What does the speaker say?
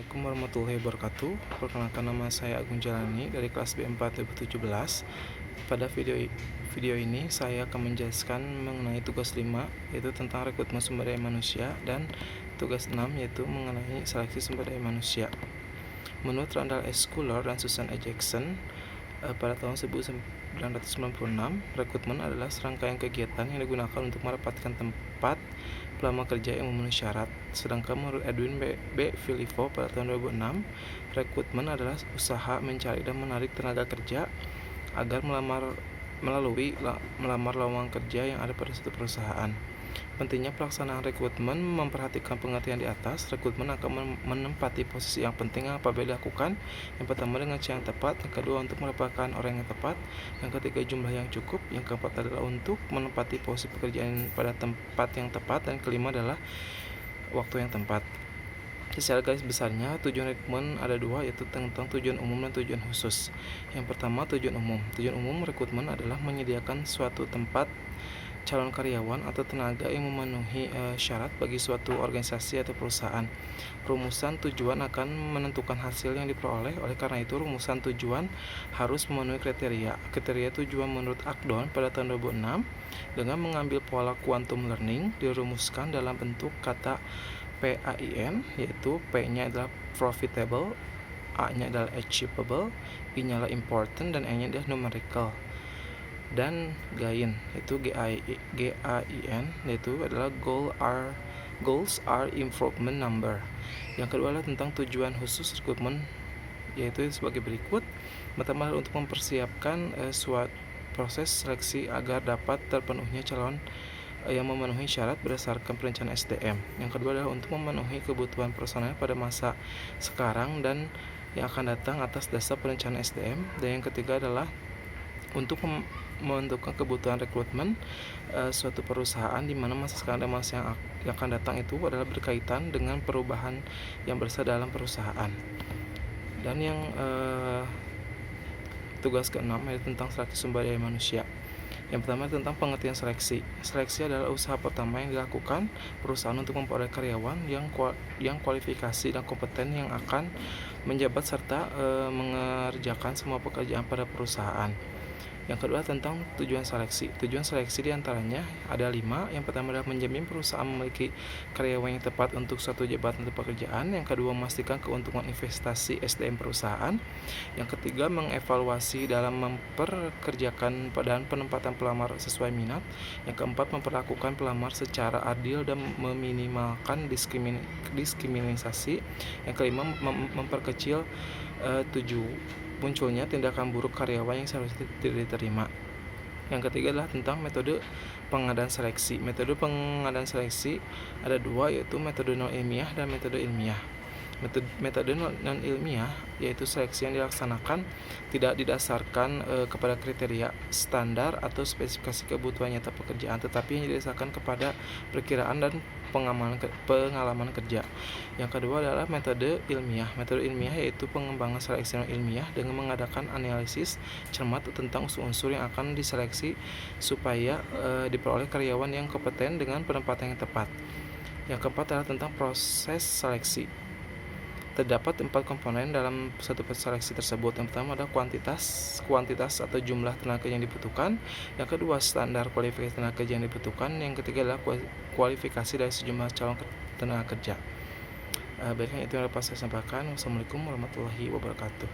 Assalamualaikum warahmatullahi wabarakatuh. Perkenalkan, nama saya Agung Jalani dari kelas B4 2017. Pada video ini saya akan menjelaskan mengenai tugas 5, yaitu tentang rekrutmen sumber daya manusia, dan tugas 6 yaitu mengenai seleksi sumber daya manusia. Menurut Randall S. Schuller dan Susan E. Jackson, pada tahun 1996, rekrutmen adalah serangkaian kegiatan yang digunakan untuk mendapatkan tempat pelamar kerja yang memenuhi syarat. Sedangkan menurut Edwin B. Filippo pada tahun 2006, rekrutmen adalah usaha mencari dan menarik tenaga kerja agar melamar lowongan kerja yang ada pada suatu perusahaan. Pentingnya pelaksanaan rekrutmen memperhatikan pengertian di atas. Rekrutmen akan menempati posisi yang penting apabila dilakukan. Yang pertama, dengan cara yang tepat. Yang kedua, untuk mendapatkan orang yang tepat. Yang ketiga, jumlah yang cukup. Yang keempat adalah untuk menempati posisi pekerjaan pada tempat yang tepat. Dan kelima adalah waktu yang tepat. Secara garis besarnya, tujuan rekrutmen ada dua, yaitu tentang tujuan umum dan tujuan khusus. Yang pertama, tujuan umum. Tujuan umum rekrutmen adalah menyediakan suatu tempat calon karyawan atau tenaga yang memenuhi syarat bagi suatu organisasi atau perusahaan. Rumusan tujuan akan menentukan hasil yang diperoleh. Oleh karena itu, rumusan tujuan harus memenuhi kriteria. Kriteria tujuan menurut Agdon pada tahun 2006 dengan mengambil pola quantum learning dirumuskan dalam bentuk kata PAIN, yaitu P-nya adalah profitable, A-nya adalah achievable, I-nya adalah important, dan E-nya adalah numerical. Dan GAIN, yaitu GAIN, yaitu adalah goals are improvement number. Yang kedua adalah tentang tujuan khusus rekrutmen, yaitu sebagai berikut. Pertama adalah untuk mempersiapkan suatu proses seleksi agar dapat terpenuhnya calon yang memenuhi syarat berdasarkan perencanaan SDM. Yang kedua adalah untuk memenuhi kebutuhan personel pada masa sekarang dan yang akan datang atas dasar perencanaan SDM. Dan yang ketiga adalah untuk menentukan kebutuhan rekrutmen suatu perusahaan di mana masa sekarang dan masa yang akan datang itu adalah berkaitan dengan perubahan yang besar dalam perusahaan. Dan yang tugas ke-6 yaitu tentang seleksi sumber daya manusia. Yang pertama tentang pengertian seleksi. Seleksi adalah usaha pertama yang dilakukan perusahaan untuk memperoleh karyawan yang kualifikasi dan kompeten yang akan menjabat serta mengerjakan semua pekerjaan pada perusahaan. Yang kedua tentang tujuan seleksi. Tujuan seleksi diantaranya ada 5. Yang pertama adalah menjamin perusahaan memiliki karyawan yang tepat untuk suatu jabatan atau pekerjaan. Yang kedua, memastikan keuntungan investasi SDM perusahaan. Yang ketiga, mengevaluasi dalam memperkerjakan dan penempatan pelamar sesuai minat. Yang keempat, memperlakukan pelamar secara adil dan meminimalkan diskriminasi. Yang kelima, memperkecil munculnya tindakan buruk karyawan yang seharusnya tidak diterima. Yang ketiga adalah tentang metode pengadaan seleksi. Metode pengadaan seleksi ada 2, yaitu metode non ilmiah dan metode ilmiah. Metode non ilmiah yaitu seleksi yang dilaksanakan tidak didasarkan kepada kriteria standar atau spesifikasi kebutuhan nyata pekerjaan, tetapi yang didasarkan kepada perkiraan dan pengalaman kerja. Yang kedua adalah metode ilmiah. Metode ilmiah yaitu pengembangan seleksi non ilmiah dengan mengadakan analisis cermat tentang unsur-unsur yang akan diseleksi supaya diperoleh karyawan yang kompeten dengan penempatan yang tepat. Yang keempat adalah tentang proses seleksi. Terdapat 4 komponen dalam satu seleksi tersebut. Yang pertama adalah kuantitas atau jumlah tenaga yang dibutuhkan. Yang kedua, standar kualifikasi tenaga kerja yang dibutuhkan. Yang ketiga adalah kualifikasi dari sejumlah calon tenaga kerja. Baiknya itu yang dapat saya sampaikan. Wassalamualaikum warahmatullahi wabarakatuh.